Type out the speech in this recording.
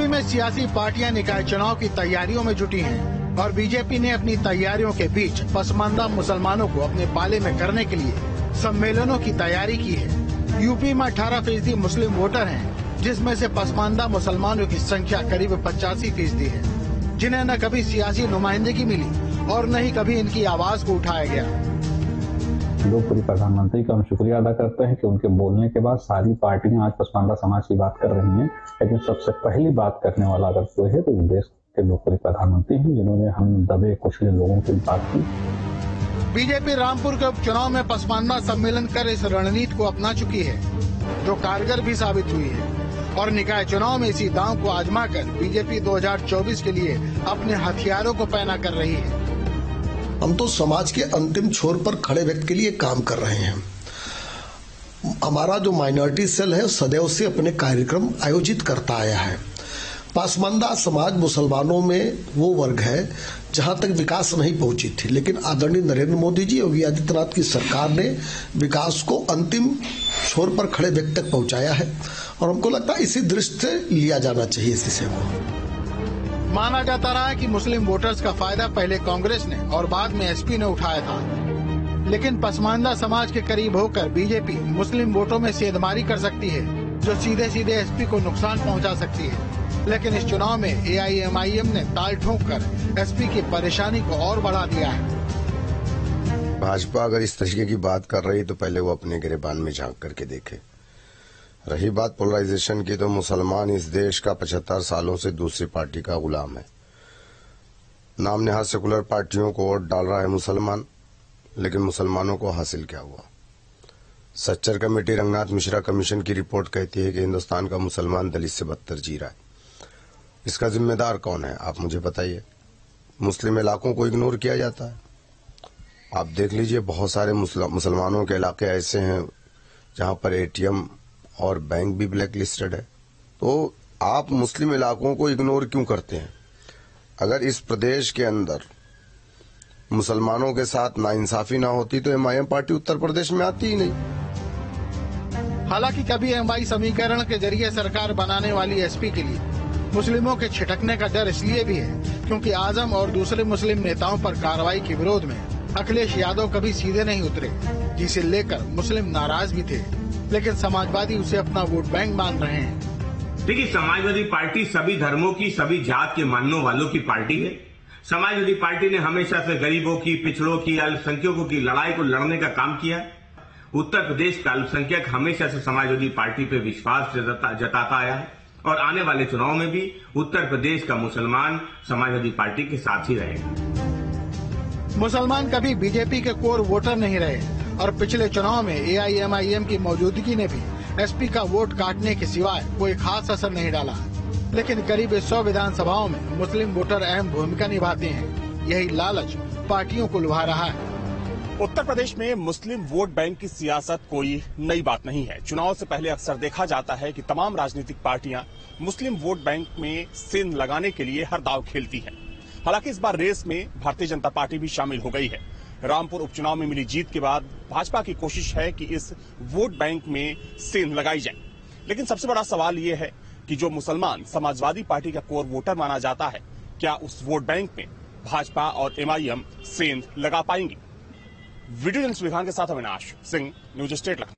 में सियासी पार्टियां निकाय चुनाव की तैयारियों में जुटी हैं और बीजेपी ने अपनी तैयारियों के बीच पसमानदा मुसलमानों को अपने पाले में करने के लिए सम्मेलनों की तैयारी की है। यूपी में 18% मुस्लिम वोटर हैं, जिसमें से पसमानदा मुसलमानों की संख्या करीब 85% है, जिन्हें न कभी सियासी नुमाइंदगी मिली और न ही कभी इनकी आवाज को उठाया गया। लोकप्रिय प्रधानमंत्री का हम शुक्रिया अदा करते हैं कि उनके बोलने के बाद सारी पार्टियां आज पसमानदा समाज की बात कर रही हैं, लेकिन सबसे पहली बात करने वाला अगर कोई है तो इस देश के लोकप्रिय प्रधानमंत्री हैं, जिन्होंने हम दबे कुचले लोगों की बात की। बीजेपी रामपुर के उपचुनाव में पसमानदा सम्मेलन कर इस रणनीति को अपना चुकी है, जो कारगर भी साबित हुई है और निकाय चुनाव में इसी दांव को आजमा कर बीजेपी 2024 के लिए अपने हथियारों को पैना कर रही है। हम तो समाज के अंतिम छोर पर खड़े व्यक्ति के लिए काम कर रहे हैं। हमारा जो माइनॉरिटी सेल है सदैव से अपने कार्यक्रम आयोजित करता आया है। पसमानदा समाज मुसलमानों में वो वर्ग है जहां तक विकास नहीं पहुंची थी, लेकिन आदरणीय नरेंद्र मोदी जी योगी आदित्यनाथ की सरकार ने विकास को अंतिम छोर पर खड़े व्यक्ति तक पहुंचाया है और हमको लगता है इसी दृष्टि से लिया जाना चाहिए इस विषय को। माना जाता रहा है कि मुस्लिम वोटर्स का फायदा पहले कांग्रेस ने और बाद में एसपी ने उठाया था, लेकिन पसमानदा समाज के करीब होकर बीजेपी मुस्लिम वोटों में सेंधमारी कर सकती है, जो सीधे सीधे एसपी को नुकसान पहुंचा सकती है। लेकिन इस चुनाव में एआईएमआईएम ने ताल ठोंककर एसपी की परेशानी को और बढ़ा दिया है। भाजपा अगर इस तरीके की बात कर रही तो पहले वो अपने गिरेबान में झांक करके देखे। रही बात पोलराइजेशन की, तो मुसलमान इस देश का 75 सालों से दूसरी पार्टी का गुलाम है। नाम नेहाद सेकुलर पार्टियों को वोट डाल रहा है मुसलमान, लेकिन मुसलमानों को हासिल क्या हुआ? सच्चर कमेटी रंगनाथ मिश्रा कमीशन की रिपोर्ट कहती है कि हिंदुस्तान का मुसलमान दलित से बदतर जी रहा है। इसका जिम्मेदार कौन है, आप मुझे बताइए। मुस्लिम इलाकों को इग्नोर किया जाता है। आप देख लीजिए, बहुत सारे मुसलमानों के इलाके ऐसे हैं जहां पर एटीएम और बैंक भी ब्लैक लिस्टेड है। तो आप मुस्लिम इलाकों को इग्नोर क्यों करते हैं? अगर इस प्रदेश के अंदर मुसलमानों के साथ नाइंसाफी ना होती तो एमआईएम पार्टी उत्तर प्रदेश में आती ही नहीं। हालांकि कभी एमआई समीकरण के जरिए सरकार बनाने वाली एसपी के लिए मुस्लिमों के छिटकने का डर इसलिए भी है क्योंकि आजम और दूसरे मुस्लिम नेताओं पर कार्रवाई के विरोध में अखिलेश यादव कभी सीधे नहीं उतरे, जिसे लेकर मुस्लिम नाराज भी थे, लेकिन समाजवादी उसे अपना वोट बैंक मान रहे हैं। देखिए, समाजवादी पार्टी सभी धर्मों की, सभी जात के मानने वालों की पार्टी है। समाजवादी पार्टी ने हमेशा से गरीबों की, पिछड़ों की, अल्पसंख्यकों की लड़ाई को लड़ने का काम किया। उत्तर प्रदेश का अल्पसंख्यक हमेशा से समाजवादी पार्टी पे विश्वास जताता आया है और आने वाले चुनाव में भी उत्तर प्रदेश का मुसलमान समाजवादी पार्टी के साथ ही रहेगा। मुसलमान कभी बीजेपी के कोर वोटर नहीं रहे और पिछले चुनाव में एआईएमआईएम की मौजूदगी ने भी एसपी का वोट काटने के सिवाय कोई खास असर नहीं डाला। लेकिन करीब 100 विधानसभाओं में मुस्लिम वोटर अहम भूमिका निभाते हैं। यही लालच पार्टियों को लुभा रहा है। उत्तर प्रदेश में मुस्लिम वोट बैंक की सियासत कोई नई बात नहीं है। चुनाव से पहले अक्सर देखा जाता है कि तमाम राजनीतिक पार्टियां मुस्लिम वोट बैंक में सेंध लगाने के लिए हर दांव खेलती हैं। हालांकि इस बार रेस में भारतीय जनता पार्टी भी शामिल हो गई है। रामपुर उपचुनाव में मिली जीत के बाद भाजपा की कोशिश है कि इस वोट बैंक में सेंध लगाई जाए। लेकिन सबसे बड़ा सवाल ये है कि जो मुसलमान समाजवादी पार्टी का कोर वोटर माना जाता है, क्या उस वोट बैंक में भाजपा और एमआईएम सेंध लगा पाएंगी? वीडियो न्यूज विभाग के साथ अविनाश सिंह, न्यूज स्टेट लखनऊ।